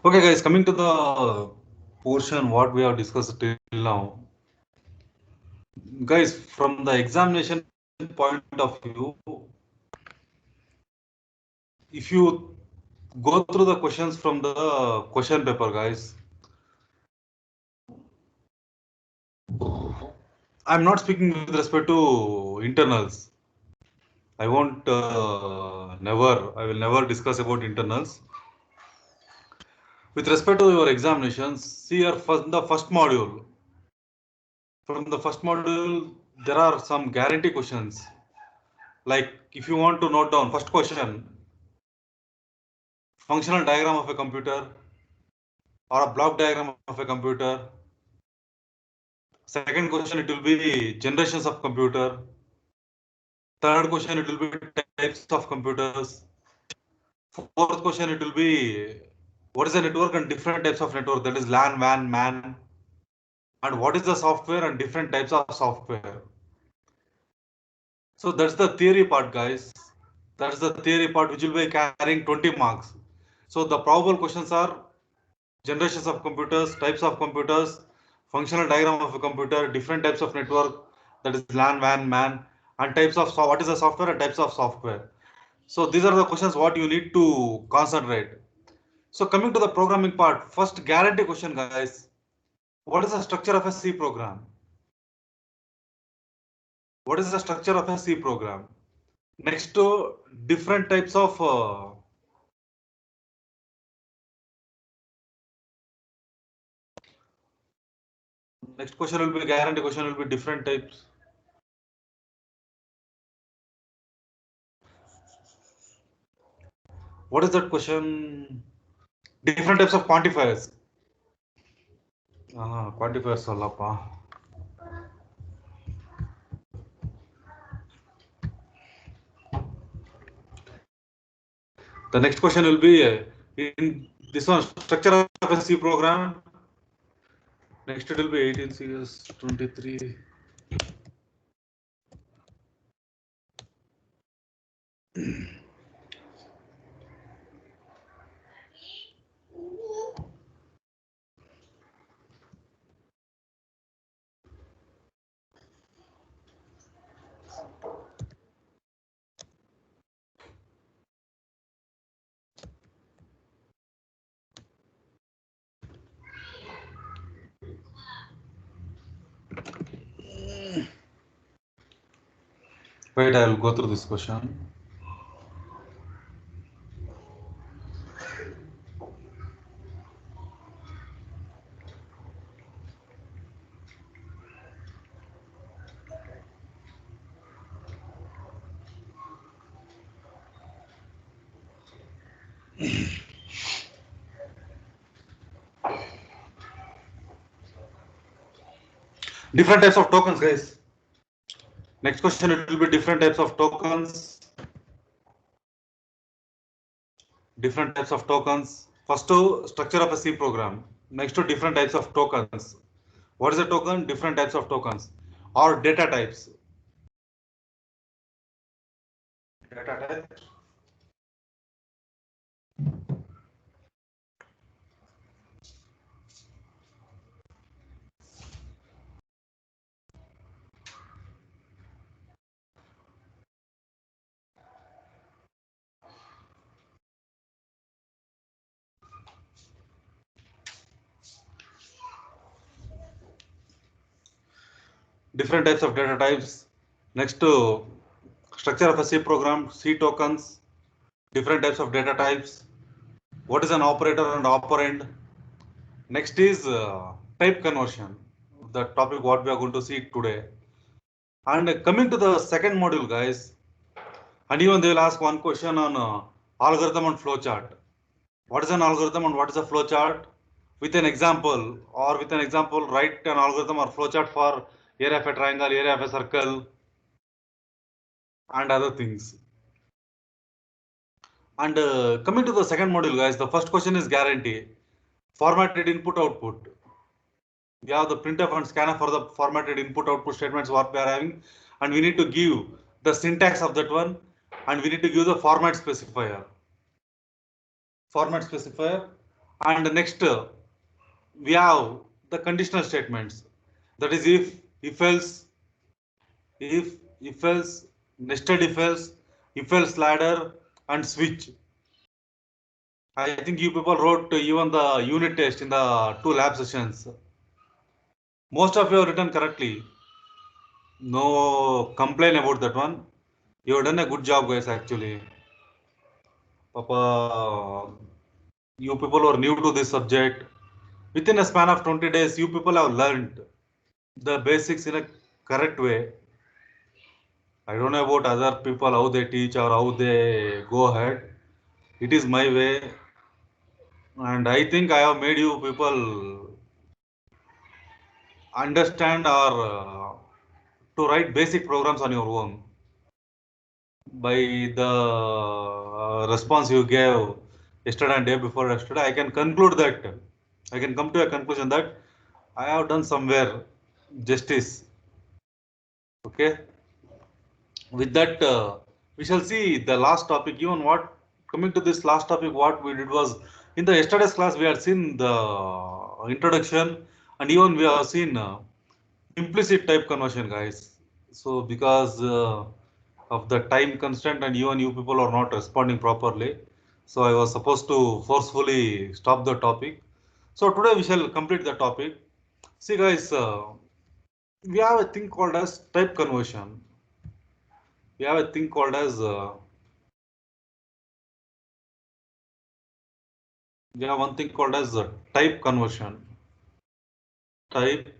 Okay, guys, coming to the portion what we have discussed till now, guys, from the examination point of view, if you go through the questions from the question paper, guys, I'm not speaking with respect to internals. I will never discuss about internals. With respect to your examinations, see your the first module. From the first module, there are some guarantee questions. Like if you want to note down first question, functional diagram of a computer or a block diagram of a computer. Second question, it will be generations of computer. Third question, it will be types of computers. Fourth question, it will be what is a network and different types of network, that is LAN, WAN, MAN, and what is the software and different types of software. So that's the theory part, guys. That's the theory part which will be carrying 20 marks. So the probable questions are generations of computers, types of computers, functional diagram of a computer, different types of network, that is LAN, WAN, MAN, and types of what is the software and types of software. So these are the questions what you need to concentrate. So coming to the programming part, first guarantee question, guys. What is the structure of a C program? What is the structure of a C program? Next to different types of next question will be guarantee question will be different types. What is that question? Different types of quantifiers. Quantifiers allappa. The next question will be in this one, structure of a C program. Next it will be 18 CS 23. Wait, I will go through this question. Different types of tokens, guys. Next question, it will be different types of tokens. Different types of tokens. First to structure of a C program. Next to different types of tokens. What is a token? Different types of tokens or data types. Data types. Different types of data types. Next to structure of a C program, C tokens, different types of data types. What is an operator and operand? Next is type conversion, the topic what we are going to see today. And coming to the second module, guys, and even they will ask one question on algorithm and flowchart. What is an algorithm and what is a flowchart? With an example, or with an example, write an algorithm or flowchart for area of a triangle, area of a circle, and other things. And coming to the second module, guys, the first question is guarantee. Formatted input output. We have the printf and scanf for the formatted input output statements what we are having, and we need to give the syntax of that one, and we need to give the format specifier. And next, we have the conditional statements. That is if else, if else, nested if else ladder, and switch. I think you people wrote even the unit test in the 2 lab sessions. Most of you have written correctly. No complaint about that one. You have done a good job, guys, actually. Papa, you people are new to this subject. Within a span of 20 days, you people have learned the basics in a correct way. I don't know about other people, how they teach or how they go ahead. It is my way. And I think I have made you people understand or to write basic programs on your own by the response you gave yesterday and day before yesterday. I can conclude that I can come to a conclusion that I have done somewhere justice. Okay, with that we shall see the last topic. Even what coming to this last topic, what we did was in the yesterday's class we had seen the introduction, and even we have seen implicit type conversion, guys. So because of the time constraint and even you people are not responding properly, so I was supposed to forcefully stop the topic. So today we shall complete the topic. See, guys, we have a thing called as type conversion. We have a thing called as we have one thing called as type conversion. Type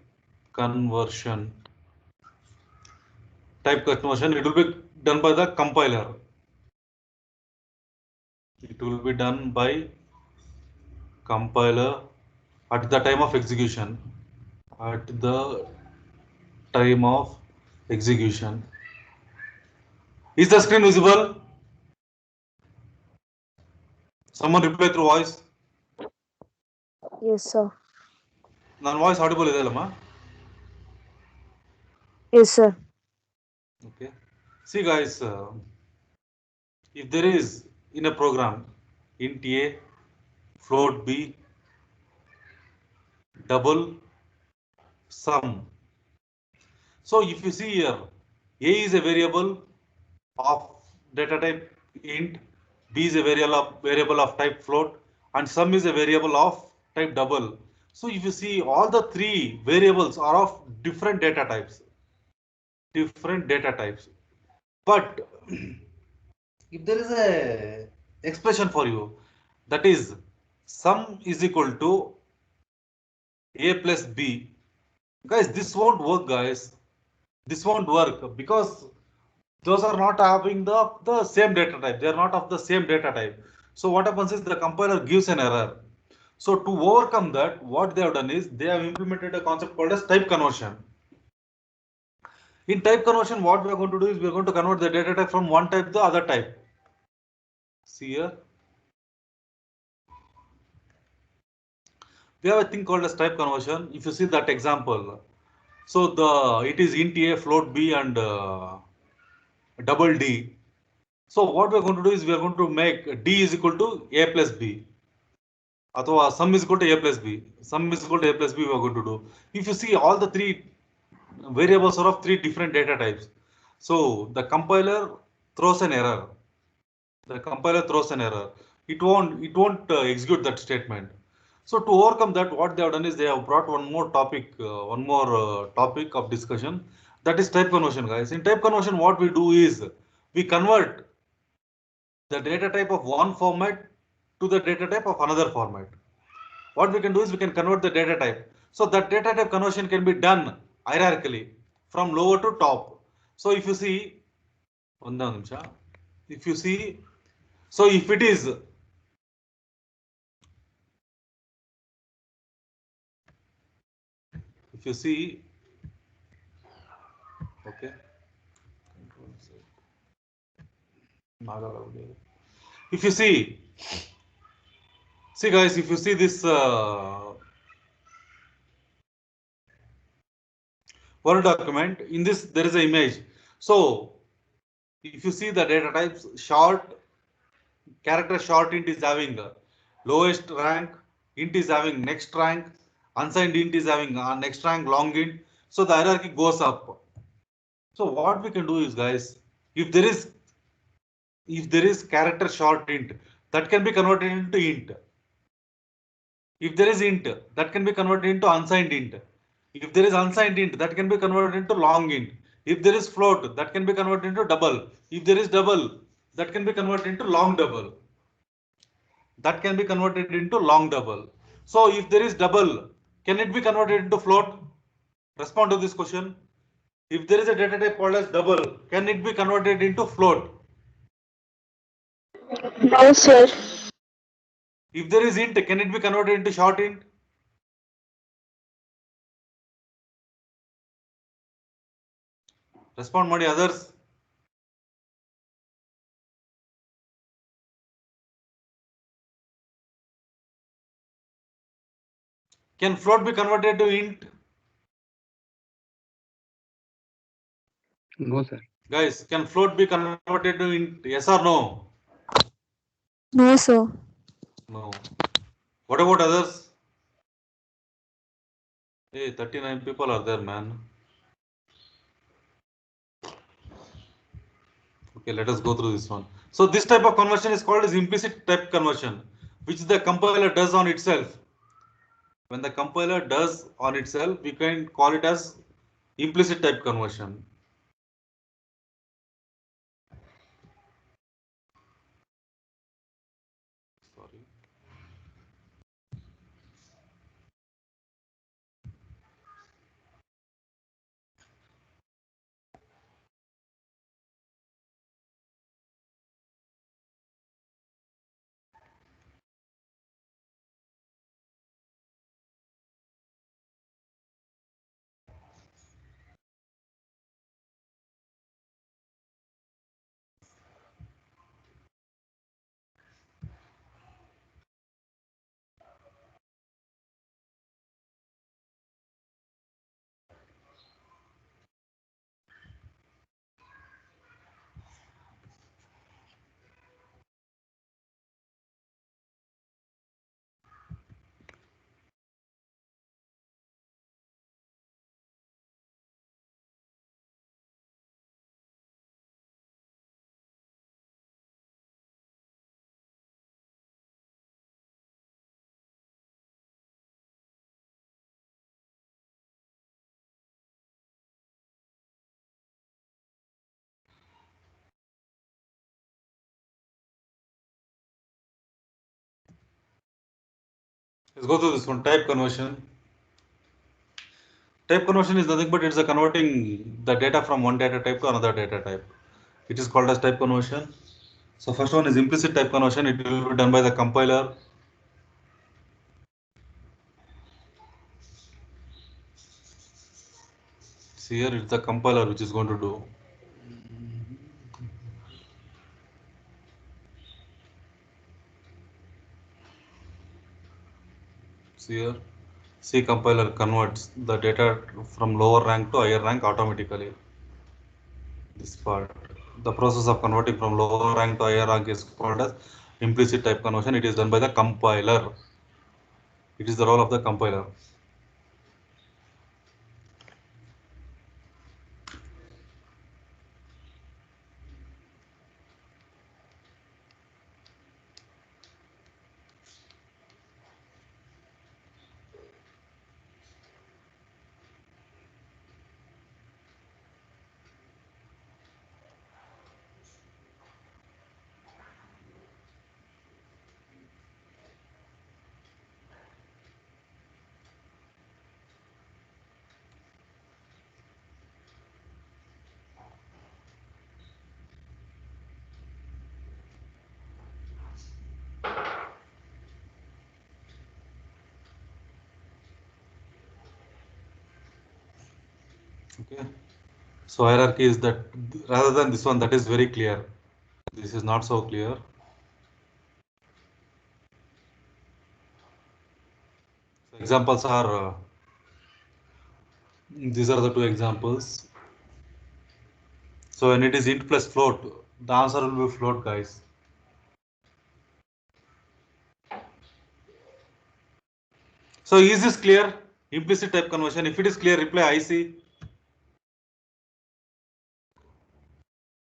conversion. Type conversion. It will be done by the compiler. It will be done by compiler at the time of execution. At the time of execution. Is the screen visible? Someone reply through voice. Yes, sir. ನನ್ನ voice audible ಇದೆ ಅಲ್ಲಮ್ಮ? Yes, sir. Okay. See, guys, if there is in a program int a, float b, double, sum. So if you see here, a is a variable of data type int, b is a variable of type float, and sum is a variable of type double. So if you see, all the three variables are of different data types. Different data types. But if there is a expression for you, that is sum is equal to a plus b, guys, this won't work, guys. This won't work because those are not having the same data type. They are not of the same data type. So what happens is the compiler gives an error. So to overcome that, what they have done is they have implemented a concept called as type conversion. In type conversion, what we are going to do is we are going to convert the data type from one type to the other type. See here, we have a thing called as type conversion. If you see that example, so it is int a, float b, and double d. So what we are going to do is we are going to make d is equal to a plus b. ಅಥವಾ sum is equal to a plus b. Sum is equal to a plus b we are going to do. If you see, all the three variables are of three different data types. So the compiler throws an error. The compiler throws an error. It won't execute that statement. So to overcome that, what they have done is they have brought one more topic of discussion. That is type conversion, guys. In type conversion, what we do is we convert the data type of one format to the data type of another format. What we can do is we can convert the data type. So that data type conversion can be done hierarchically from lower to top. So if you see, if you see, so if it is, if you see, okay, if you see guys, if you see this Word document, in this there is an image. So if you see the data types, character short int is having lowest rank, int is having next rank, unsigned int is having next rank long int. So the hierarchy goes up. So what we can do is, guys, if there is character short int, that can be converted into int. If there is int, that can be converted into unsigned int. If there is unsigned int, that can be converted into long int. If there is float, that can be converted into double. If there is double, that can be converted into long double. That can be converted into long double. So if there is double, can it be converted into float? Respond to this question. If there is a data type called as double, can it be converted into float? No, sir. If there is int, can it be converted into short int? Respond, money others. Can float be converted to int? No, sir. Guys, can float be converted to int? Yes or no? No, sir. No. What about others? Hey, 39 people are there, man. Okay, let us go through this one. So this type of conversion is called as implicit type conversion, which the compiler does on itself. When the compiler does on itself, we can call it as implicit type conversion. Sorry. Let's go through this one. Type conversion. Type conversion is nothing but it's a converting the data from one data type to another data type. It is called as type conversion. So first one is implicit type conversion. It will be done by the compiler. See here, it's the compiler which is going to do. See here, C compiler converts the data from lower rank to higher rank automatically. This part, the process of converting from lower rank to higher rank is called as implicit type conversion. It is done by the compiler. It is the role of the compiler. Okay. So hierarchy is that rather than this one that is very clear. This is not so clear. So examples are these are the two examples. So when it is int plus float, the answer will be float, guys. So is this clear? Implicit type conversion. If it is clear, reply IC.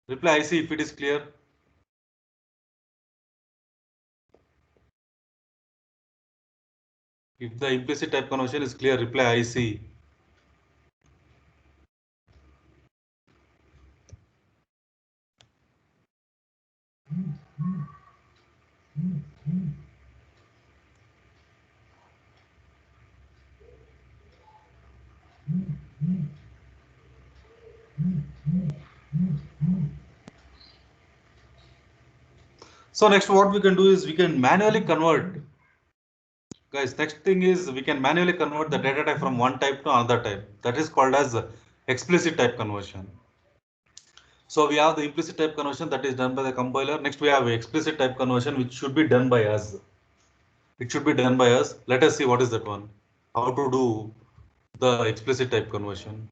Reply IC if it is clear. If the implicit type conversion is clear, reply IC. So next what we can do is we can manually convert. Guys, next thing is we can manually convert the data type from one type to another type. That is called as explicit type conversion. So we have the implicit type conversion that is done by the compiler. Next we have explicit type conversion which should be done by us. It should be done by us. Let us see what is that one. How to do the explicit type conversion.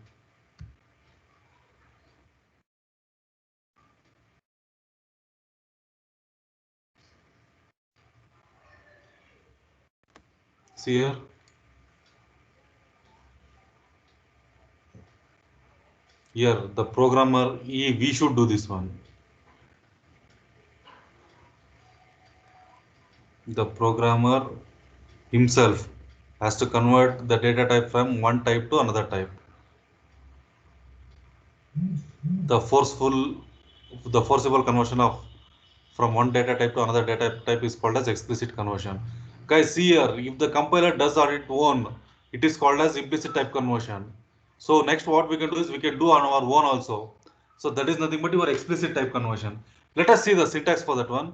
See here. Here the programmer, we should do this one. The programmer himself has to convert the data type from one type to another type. The forcible conversion of from one data type to another data type is called as explicit conversion. Guys, see here, if the compiler does on its own, it is called as implicit type conversion. So next what we can do is we can do on our own also. So that is nothing but your explicit type conversion. Let us see the syntax for that one.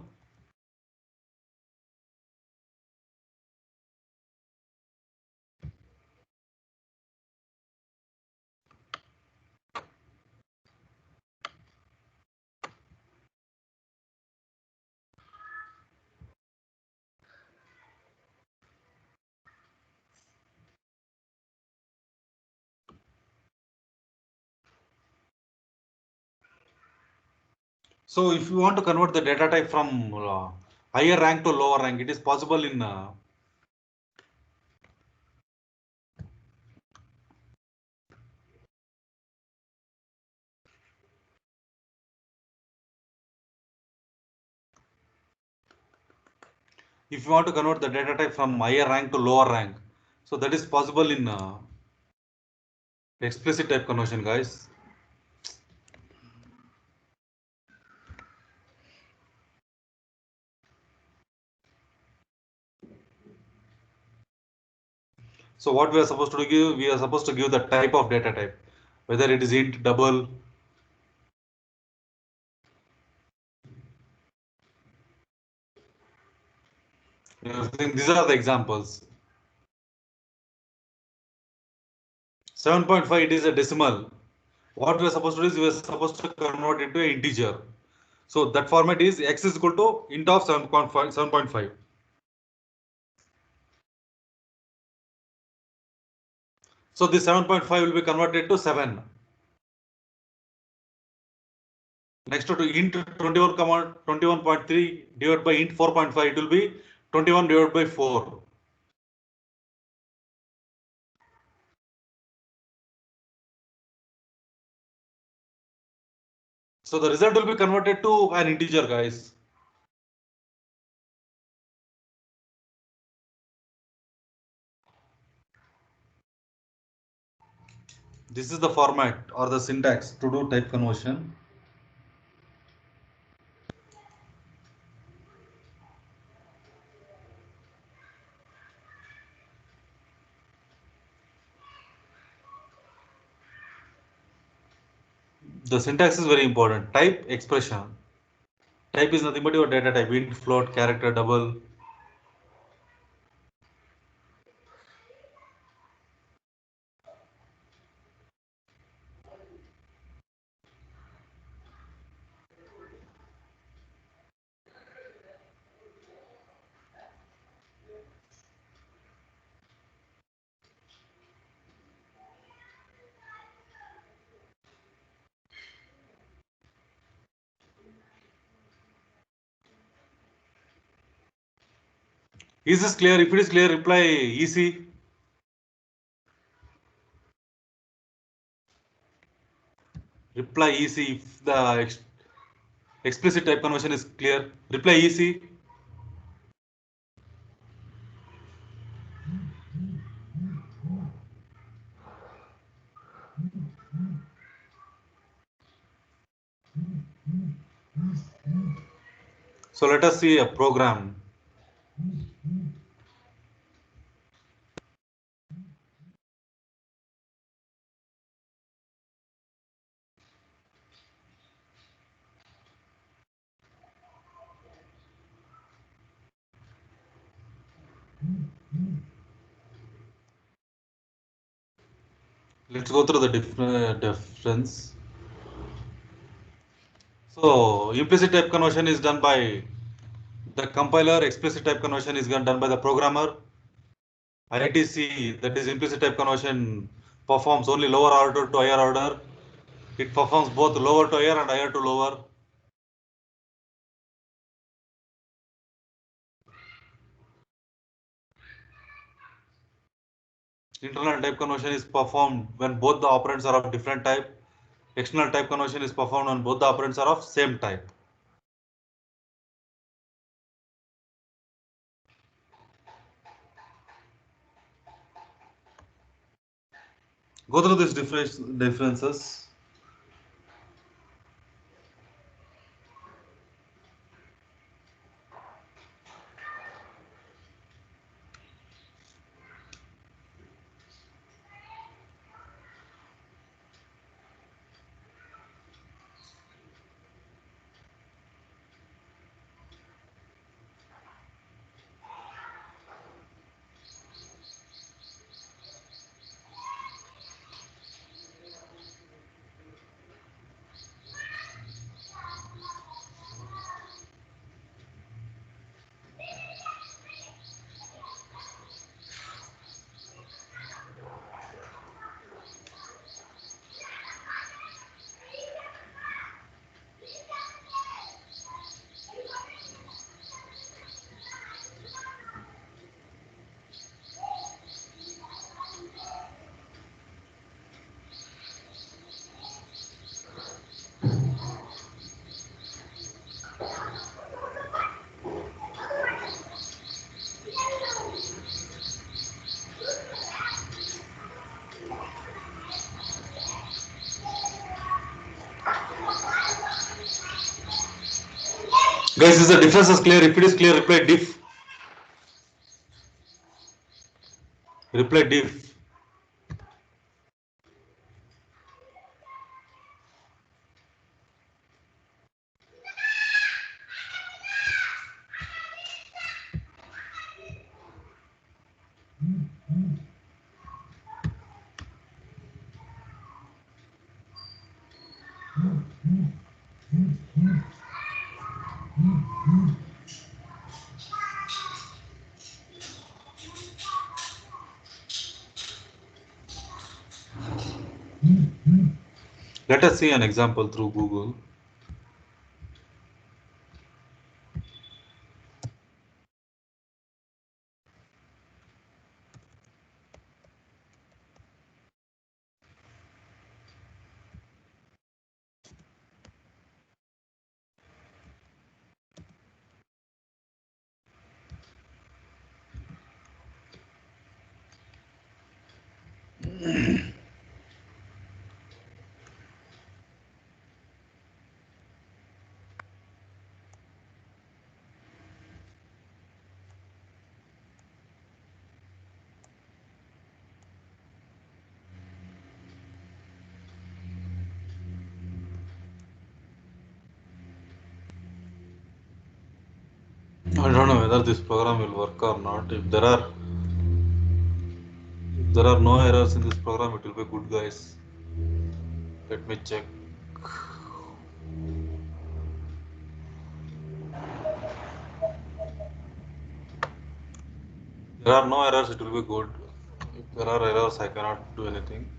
So if you want to convert the data type from higher rank to lower rank, it is possible in if you want to convert the data type from higher rank to lower rank, so that is possible in explicit type conversion, guys. So what we are supposed to give, we are supposed to give the type of data type, whether it is int, double. These are the examples. 7.5, it is a decimal. What we are supposed to do is we are supposed to convert it to an integer. So that format is x is equal to int of 7.5, 7.5. So this 7.5 will be converted to 7. Next to int 21.3 divided by int 4.5, it will be 21 divided by 4. So the result will be converted to an integer, guys. This is the format or the syntax to do type conversion. The syntax is very important. Type expression. Type is nothing but your data type, int, float, character, double. Is this clear? If it is clear, reply EC. Reply EC if the explicit type conversion is clear. Reply EC. So let us see a program. Let's go through the difference. So implicit type conversion is done by the compiler. Explicit type conversion is done by the programmer. ITC, that is implicit type conversion, performs only lower order to higher order. It performs both lower to higher and higher to lower. Internal type conversion is performed when both the operands are of different type. External type conversion is performed when both the operands are of same type. Go through these differences. Guys, is the difference is clear? If it is clear, reply diff. Reply diff. Let us see an example through Google. I don't know whether this program will work or not. If there are no errors in this program, it will be good, guys. Let me check. There are no errors, it will be good. If there are errors, I cannot do anything.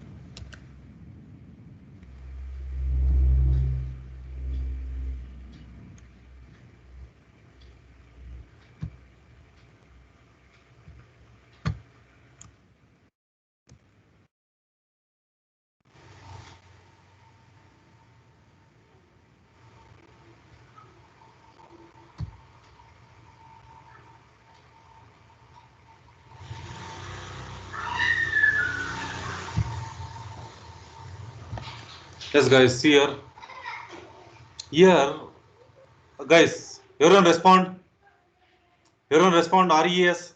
Yes, guys, see here. Here, guys, everyone respond. Everyone respond. RES.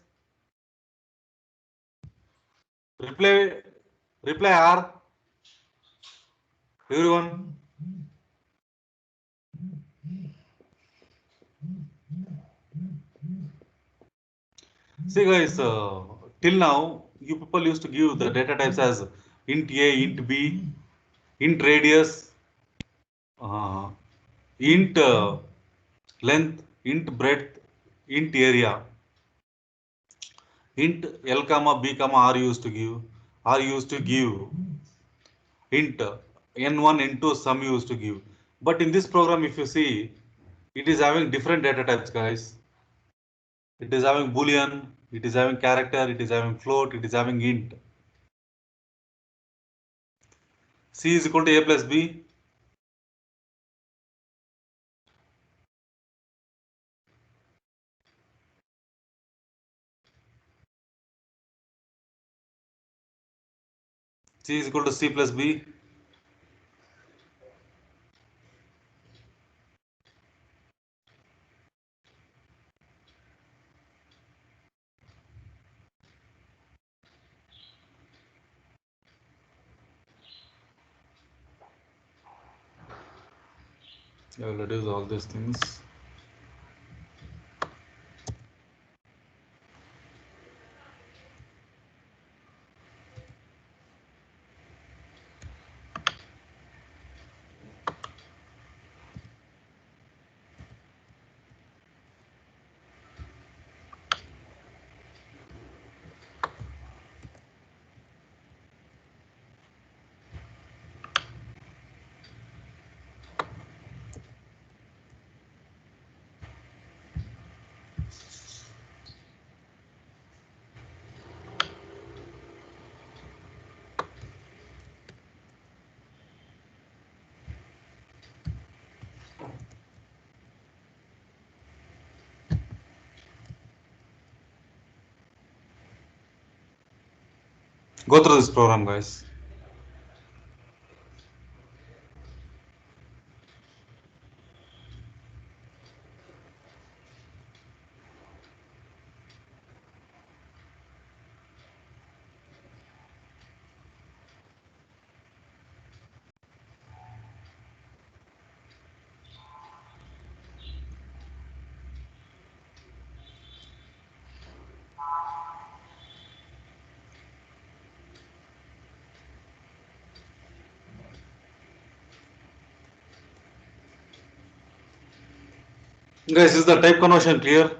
Reply. Reply R. Everyone. See, guys. Till now, you people used to give the data types as int A, int B, int radius, uh, int length, int breadth, int area. Int L comma B comma R used to give. R used to give int N1, N2 sum used to give. But in this program, if you see, it is having different data types, guys. It is having boolean, it is having character, it is having float, it is having int. C is equal to A plus B. C is equal to C plus B. I will reduce all these things. Go through this program, guys. Guys, is the type conversion clear?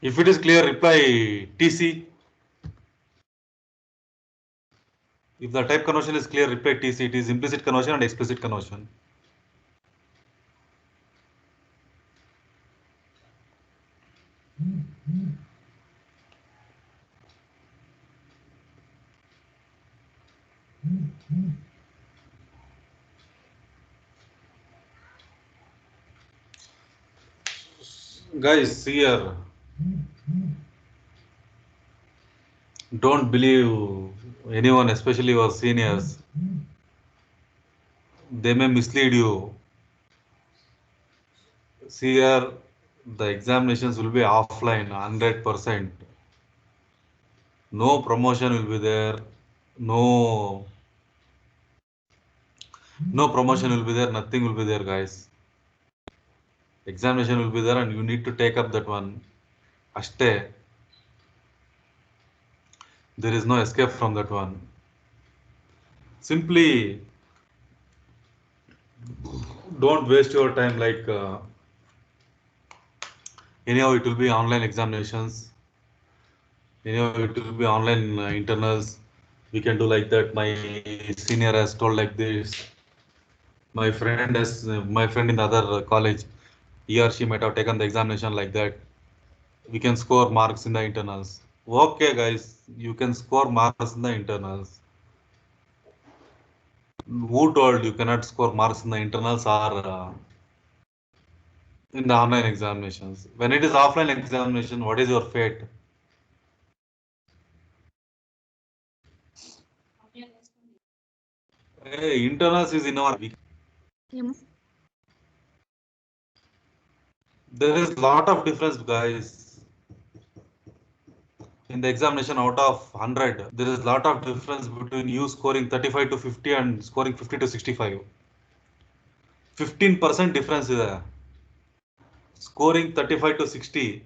If it is clear, reply TC. If the type conversion is clear, reply TC. It is implicit conversion and explicit conversion. Guys, here, don't believe anyone, especially your seniors. They may mislead you. See here, the examinations will be offline, 100%. No promotion will be there. No, no promotion will be there. Nothing will be there, guys. Examination will be there, and you need to take up that one. Ashte. There is no escape from that one. Simply don't waste your time like anyhow it will be online examinations. Anyhow it will be online internals. We can do like that. My senior has told like this. My friend in the other college, he or she might have taken the examination like that. We can score marks in the internals. Okay, guys, you can score marks in the internals. Who told you cannot score marks in the internals or in the online examinations? When it is offline examination, what is your fate? Hey, internals is in our week. There is lot of difference, guys. In the examination, out of 100, there is lot of difference between you scoring 35 to 50 and scoring 50 to 65. 15% difference is there. Scoring 35 to 60,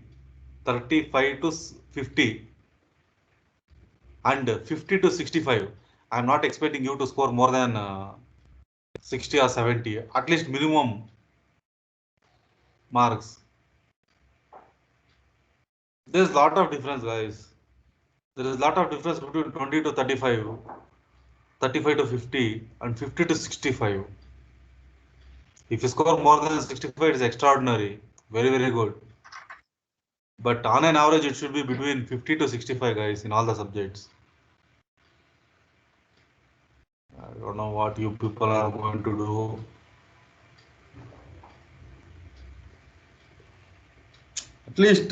35 to 50, and 50 to 65. I'm not expecting you to score more than 60 or 70, at least minimum marks. There's lot of difference, guys. There is lot of difference between 20 to 35, 35 to 50, and 50 to 65. If you score more than 65, it's extraordinary. Very, very good. But on an average, it should be between 50 to 65, guys, in all the subjects. I don't know what you people are going to do. At least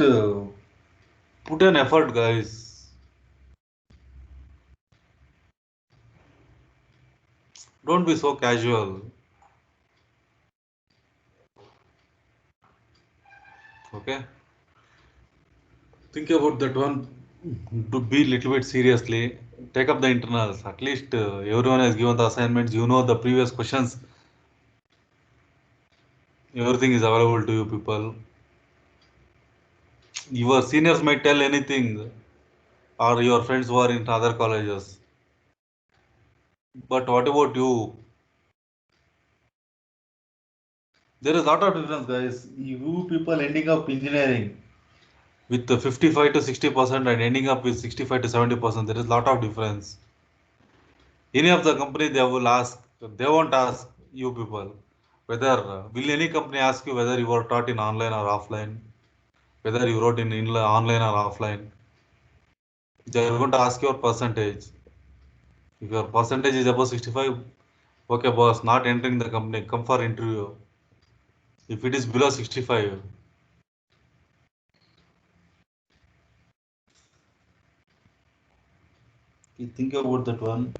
put an effort, guys. Don't be so casual. Okay? Think about that one. To be little bit seriously. Take up the internals. At least everyone has given the assignments. You know the previous questions. Everything is available to you people. Your seniors might tell anything, or your friends who are in other colleges. But what about you? There is a lot of difference, guys. You people ending up engineering with the 55 to 60% and ending up with 65 to 70%. There is a lot of difference. Any of the company they will ask, they won't ask you people whether will any company ask you whether you were taught in online or offline, whether you wrote in online or offline. They are going to ask your percentage. If your percentage is above 65, okay, boss, not entering the company, come for interview. If it is below 65, you think about that one.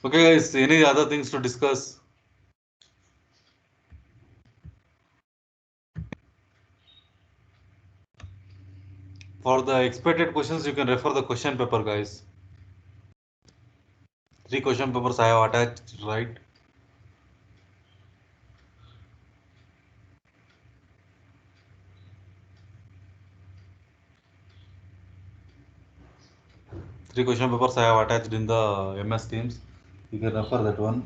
Okay, guys, any other things to discuss? For the expected questions, you can refer the question paper, guys. 3 question papers I have attached, right? Three question papers I have attached in the MS Teams. You can refer that one.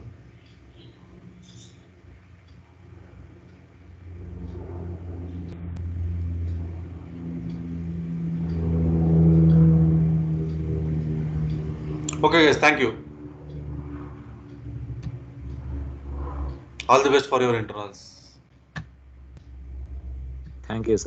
Okay, guys, thank you. All the best for your internals. Thank you, sir.